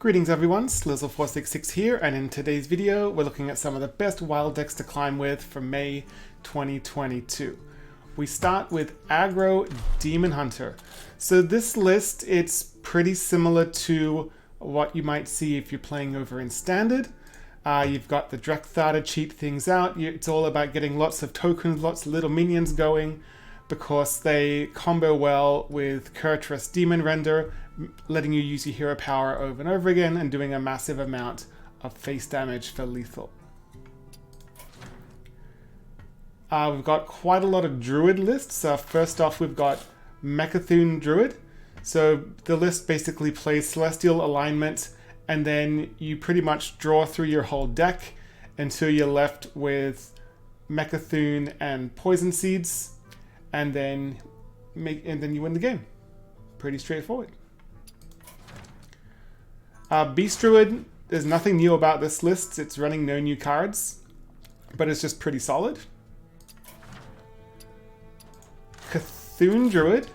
Greetings everyone, Slizzle466 here, and in today's video we're looking at some of the best wild decks to climb with for May 2022. We start with Aggro Demon Hunter. So this list, it's pretty similar to what you might see if you're playing over in Standard. You've got the Drekthar to cheat things out. It's all about getting lots of tokens, lots of little minions going, because they combo well with Kurtrus Demon Render, letting you use your hero power over and over again and doing a massive amount of face damage for lethal. We've got quite a lot of Druid lists. First off, we've got Mecha'thun Druid. So the list basically plays Celestial Alignment, and then you pretty much draw through your whole deck until you're left with Mecha'thun and Poison Seeds, and then you win the game. Pretty straightforward. Beast Druid, there's nothing new about this list. It's running no new cards, but it's just pretty solid. Mecha'thun Druid.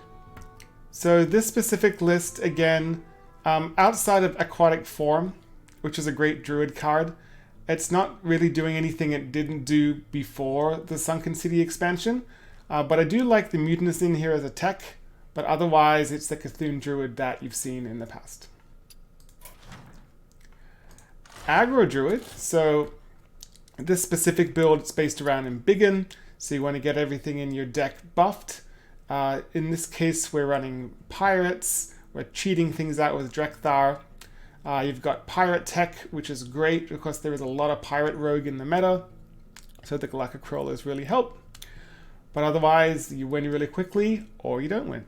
So this specific list, again, outside of Aquatic Form, which is a great Druid card, it's not really doing anything it didn't do before the Sunken City expansion. But I do like the Mutinous in here as a tech, but otherwise it's the Mecha'thun Druid that you've seen in the past. Aggro Druid, so this specific build is based around Embiggen, so you want to get everything in your deck buffed. In this case, we're running Pirates, we're cheating things out with Drekthar. You've got Pirate Tech, which is great because there is a lot of Pirate Rogue in the meta, so the Galactic Crawlers really help. But otherwise, you win really quickly, or you don't win.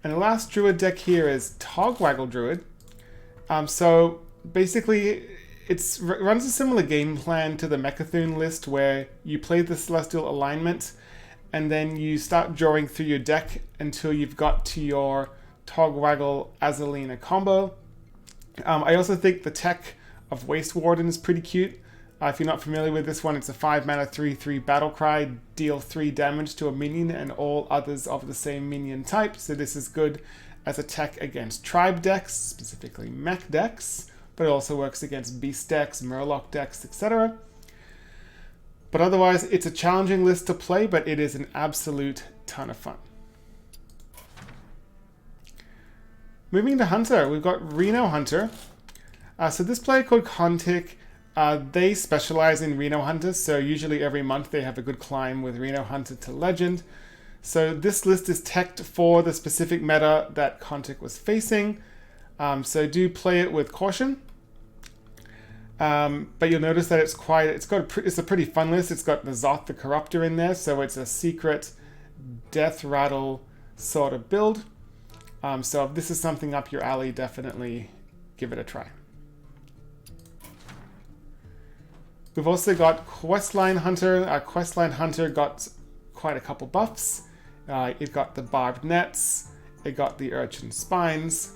And the last Druid deck here is Togwaggle Druid. So basically, it runs a similar game plan to the Mecha'thun list, where you play the Celestial Alignment, and then you start drawing through your deck until you've got to your Togwaggle Azalina combo. I also think the tech of Waste Warden is pretty cute. If you're not familiar with this one, it's a 5-mana 3/3 battle cry, deal 3 damage to a minion and all others of the same minion type. So this is good as a tech against tribe decks, specifically mech decks, but it also works against beast decks, murloc decks, etc. But otherwise, it's a challenging list to play, but it is an absolute ton of fun. Moving to Hunter, we've got Reno Hunter. So this player called Contic, they specialize in Reno Hunter, so usually every month they have a good climb with Reno Hunter to Legend. So this list is teched for the specific meta that Contic was facing, so do play it with caution. But you'll notice that it's a pretty fun list. It's got the Zoth the Corruptor in there, so it's a secret death rattle sort of build. So if this is something up your alley, definitely give it a try. We've also got Questline Hunter. Questline Hunter got quite a couple buffs. It got the Barbed Nets, it got the Urchin Spines.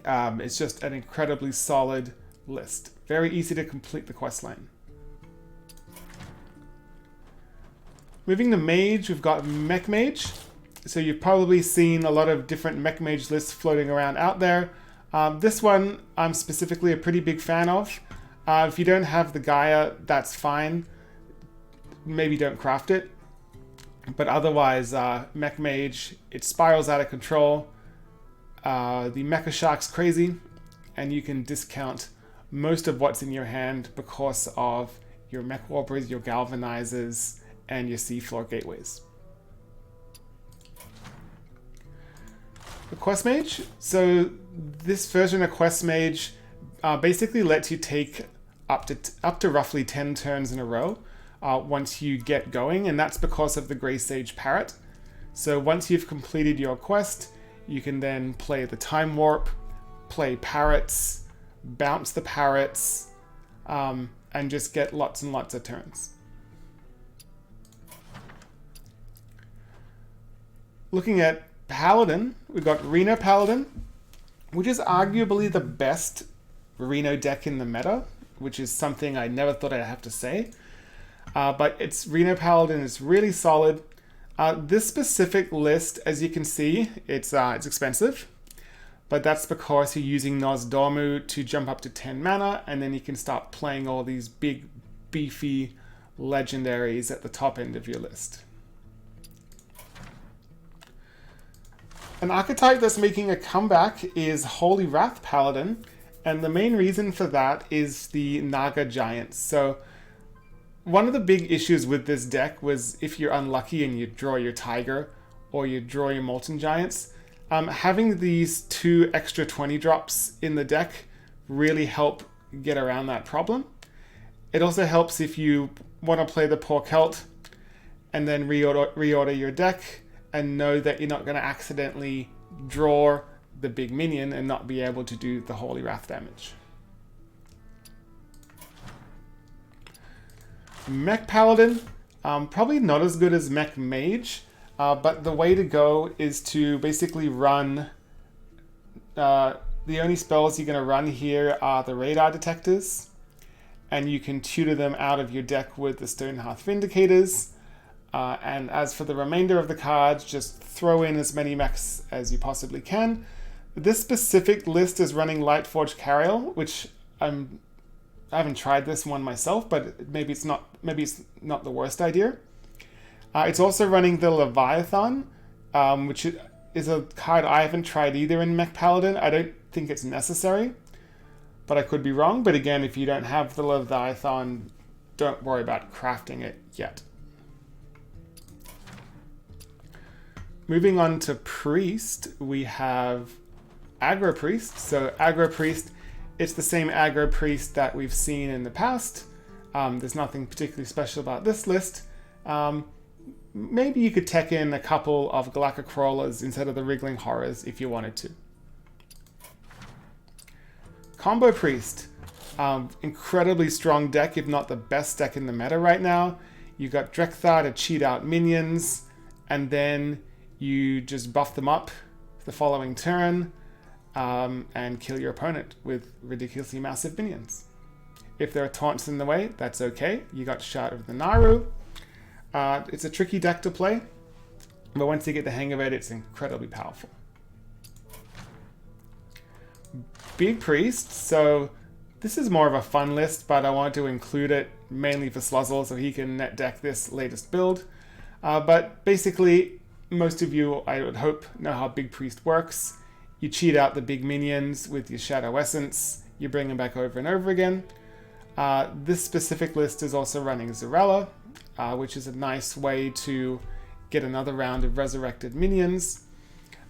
It's just an incredibly solid list. Very easy to complete the questline. Moving to Mage, we've got Mech Mage. So you've probably seen a lot of different Mech Mage lists floating around out there. This one I'm specifically a pretty big fan of. If you don't have the Gaia, that's fine. Maybe don't craft it. But otherwise, Mech Mage, it spirals out of control. The Mecha Shark's crazy, and you can discount most of what's in your hand because of your Mech Warpers, your Galvanizers, and your Seafloor Gateways. The Quest Mage. So this version of Quest Mage basically lets you take up to roughly 10 turns in a row once you get going, and that's because of the Grey Sage Parrot. So once you've completed your quest, you can then play the Time Warp, play Parrots, bounce the Parrots, and just get lots and lots of turns. Looking at Paladin, we've got Reno Paladin, which is arguably the best Reno deck in the meta, which is something I never thought I'd have to say. But it's Reno Paladin is really solid. This specific list, as you can see, it's expensive, but that's because you're using Nosdormu to jump up to 10 mana, and then you can start playing all these big, beefy legendaries at the top end of your list. An archetype that's making a comeback is Holy Wrath Paladin, and the main reason for that is the Naga Giants. So one of the big issues with this deck was if you're unlucky and you draw your Tiger or you draw your Molten Giants, having these 2 extra 20 drops in the deck really help get around that problem. It also helps if you want to play the Poor Celt and then reorder your deck and know that you're not going to accidentally draw the big minion and not be able to do the Holy Wrath damage. Mech Paladin, probably not as good as Mech Mage, but the way to go is to basically run, the only spells you're going to run here are the radar detectors, and you can tutor them out of your deck with the Stonehearth Vindicators. And as for the remainder of the cards, just throw in as many mechs as you possibly can. This specific list is running Lightforged Cariel, which I haven't tried this one myself, but maybe it's not the worst idea. It's also running the Leviathan, which is a card I haven't tried either in Mech Paladin. I don't think it's necessary, but I could be wrong. But again, if you don't have the Leviathan, don't worry about crafting it yet. Moving on to Priest, we have Aggro Priest. So Aggro Priest, it's the same Aggro Priest that we've seen in the past. There's nothing particularly special about this list. Maybe you could tech in a couple of Galactic Crawlers instead of the Wriggling Horrors if you wanted to. Combo Priest, incredibly strong deck, if not the best deck in the meta right now. You got Drekthar to cheat out minions, and then you just buff them up the following turn and kill your opponent with ridiculously massive minions. If there are taunts in the way, that's okay. You got Shout of the Naru. It's a tricky deck to play, but once you get the hang of it, it's incredibly powerful. Big Priest, so this is more of a fun list, but I want to include it mainly for Sluzzle so he can net deck this latest build. But basically, most of you, I would hope, know how Big Priest works. You cheat out the big minions with your Shadow Essence. You bring them back over and over again. This specific list is also running Zarella, which is a nice way to get another round of resurrected minions.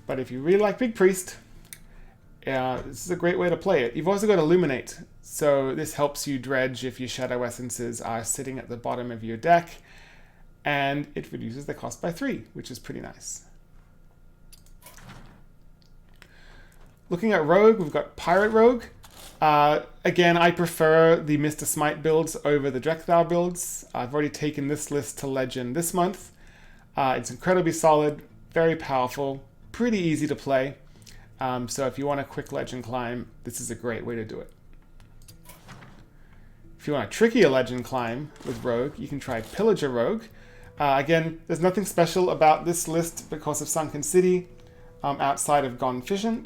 But if you really like Big Priest, this is a great way to play it. You've also got Illuminate, so this helps you dredge if your Shadow Essences are sitting at the bottom of your deck, and it reduces the cost by 3, which is pretty nice. Looking at Rogue, we've got Pirate Rogue. Again, I prefer the Mr. Smite builds over the Drekthar builds. I've already taken this list to Legend this month. It's incredibly solid, very powerful, pretty easy to play. So if you want a quick Legend climb, this is a great way to do it. If you want a trickier Legend climb with Rogue, you can try Pillager Rogue. Again, there's nothing special about this list because of Sunken City outside of Gone Fishing,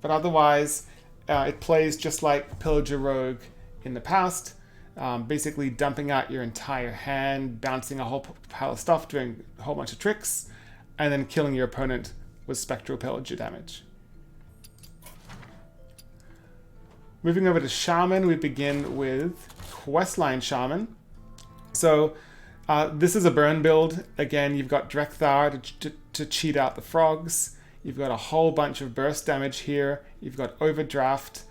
but otherwise it plays just like Pillager Rogue in the past, basically dumping out your entire hand, bouncing a whole pile of stuff, doing a whole bunch of tricks, and then killing your opponent with Spectral Pillager damage. Moving over to Shaman, we begin with Questline Shaman. So this is a burn build. Again, you've got Drekthar to cheat out the frogs. You've got a whole bunch of burst damage here. You've got Overdraft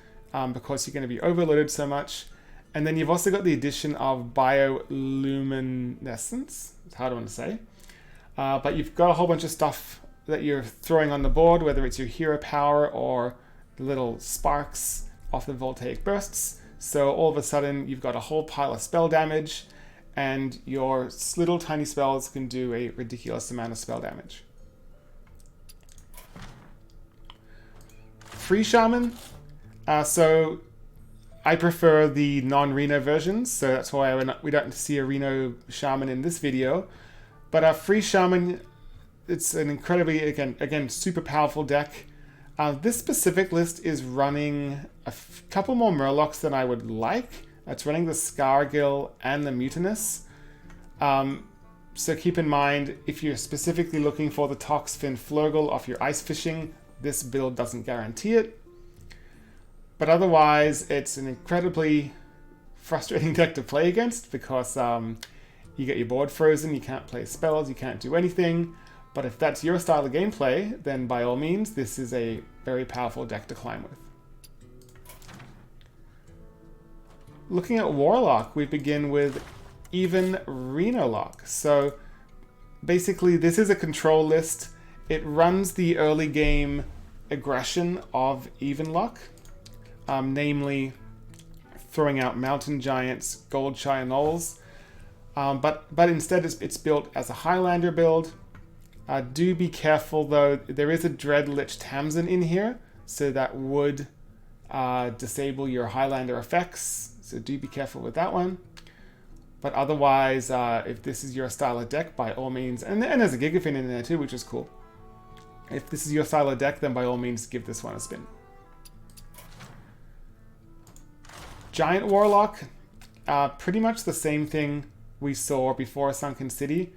because you're going to be overloaded so much. And then you've also got the addition of Bioluminescence. It's hard one to say. But you've got a whole bunch of stuff that you're throwing on the board, whether it's your hero power or the little sparks off the voltaic bursts. So all of a sudden, you've got a whole pile of spell damage, and your little tiny spells can do a ridiculous amount of spell damage. Free Shaman. So I prefer the non-Reno versions, so that's why we don't see a Reno Shaman in this video. But Free Shaman, it's an incredibly, again, super powerful deck. This specific list is running a couple more Murlocs than I would like. It's running the Scargill and the Mutinous. So keep in mind, if you're specifically looking for the Toxfin Flurgle off your ice fishing, this build doesn't guarantee it. But otherwise, it's an incredibly frustrating deck to play against because you get your board frozen, you can't play spells, you can't do anything. But if that's your style of gameplay, then by all means, this is a very powerful deck to climb with. Looking at Warlock, we begin with even Reno Lock. So basically, this is a control list. It runs the early game aggression of even Lock, namely throwing out Mountain Giants, Gold Shire Gnolls. But instead, it's built as a Highlander build. Do be careful though, there is a Dreadlich Tamsin in here, so that would disable your Highlander effects, so do be careful with that one. But otherwise, if this is your style of deck, by all means, and there's a Gigafin in there too, which is cool. If this is your style of deck, then by all means give this one a spin. Giant Warlock, pretty much the same thing we saw before Sunken City.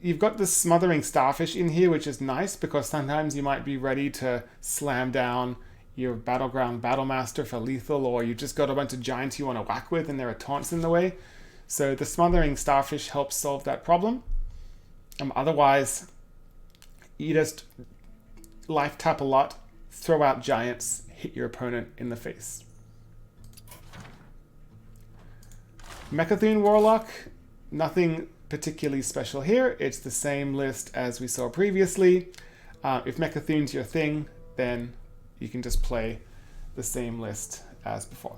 You've got the Smothering Starfish in here, which is nice because sometimes you might be ready to slam down your Battleground Battlemaster for lethal, or you just got a bunch of giants you want to whack with and there are taunts in the way. So the Smothering Starfish helps solve that problem. Otherwise, you just life tap a lot, throw out giants, hit your opponent in the face. Mecha'thun Warlock, nothing particularly special here. It's the same list as we saw previously. If Mecha'thun's your thing, then you can just play the same list as before.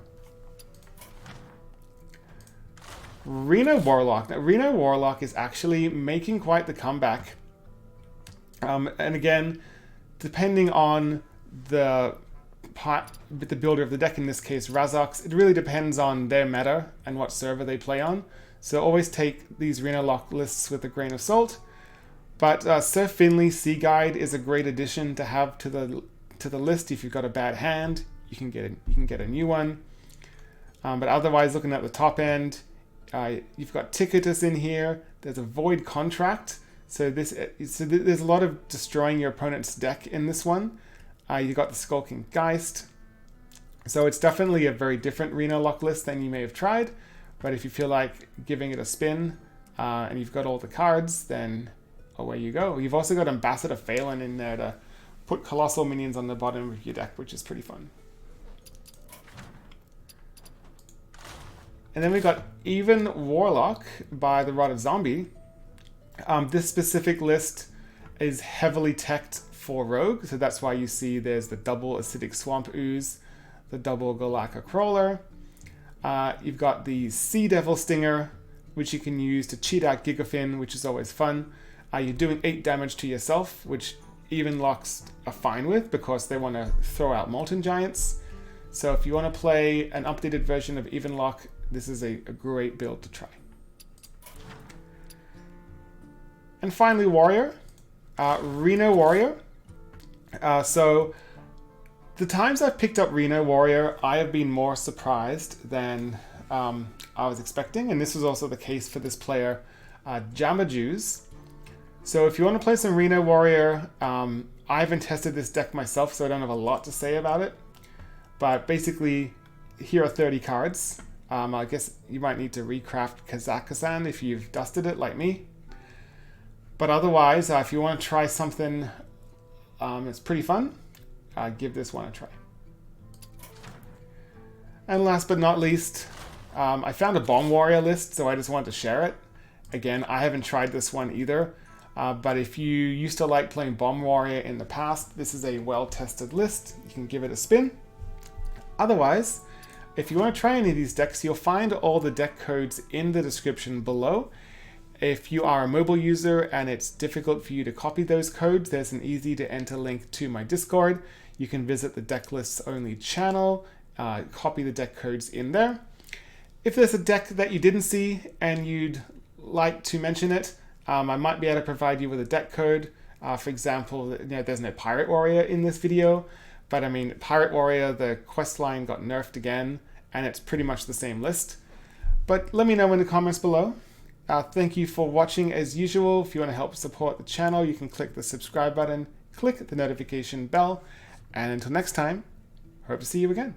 Reno Warlock. Now, Reno Warlock is actually making quite the comeback. And again, depending on the builder of the deck, in this case Razox, it really depends on their meta and what server they play on. So always take these Reno Lock lists with a grain of salt. But Sir Finley's Sea Guide is a great addition to have to the list. If you've got a bad hand, you can get a new one. But otherwise, looking at the top end, you've got Ticketus in here. There's a Void Contract. So there's a lot of destroying your opponent's deck in this one. You've got the Skulking Geist. So it's definitely a very different Reno Lock list than you may have tried. But if you feel like giving it a spin and you've got all the cards, then away you go. You've also got Ambassador Phelan in there to put colossal minions on the bottom of your deck, which is pretty fun. And then we got Even Warlock by the Rod of Zombie. This specific list is heavily teched for Rogue, so that's why you see there's the double Acidic Swamp Ooze, the double Golakka Crawler. You've got the Sea Devil Stinger, which you can use to cheat out Gigafin, which is always fun. You're doing 8 damage to yourself, which Even Locks are fine with because they want to throw out Molten Giants. So if you want to play an updated version of Even Lock, this is a great build to try. And finally, Warrior. Reno Warrior. So the times I've picked up Reno Warrior, I have been more surprised than I was expecting, and this was also the case for this player, Jamajuice. So if you want to play some Reno Warrior, I haven't tested this deck myself, so I don't have a lot to say about it. But basically, here are 30 cards. I guess you might need to recraft Kazakhstan if you've dusted it like me. But otherwise, if you want to try something that's pretty fun, give this one a try. And last but not least, I found a Bomb Warrior list, so I just wanted to share it. Again, I haven't tried this one either, but if you used to like playing Bomb Warrior in the past, this is a well-tested list. You can give it a spin. Otherwise, if you want to try any of these decks, you'll find all the deck codes in the description below. If you are a mobile user and it's difficult for you to copy those codes, there's an easy to enter link to my Discord. You can visit the deck lists only channel, copy the deck codes in there. If there's a deck that you didn't see and you'd like to mention it, I might be able to provide you with a deck code. For example, there's no Pirate Warrior in this video, but I mean, Pirate Warrior, the quest line got nerfed again, and it's pretty much the same list. But let me know in the comments below. Thank you for watching as usual. If you want to help support the channel, you can click the subscribe button, click the notification bell, and until next time, hope to see you again.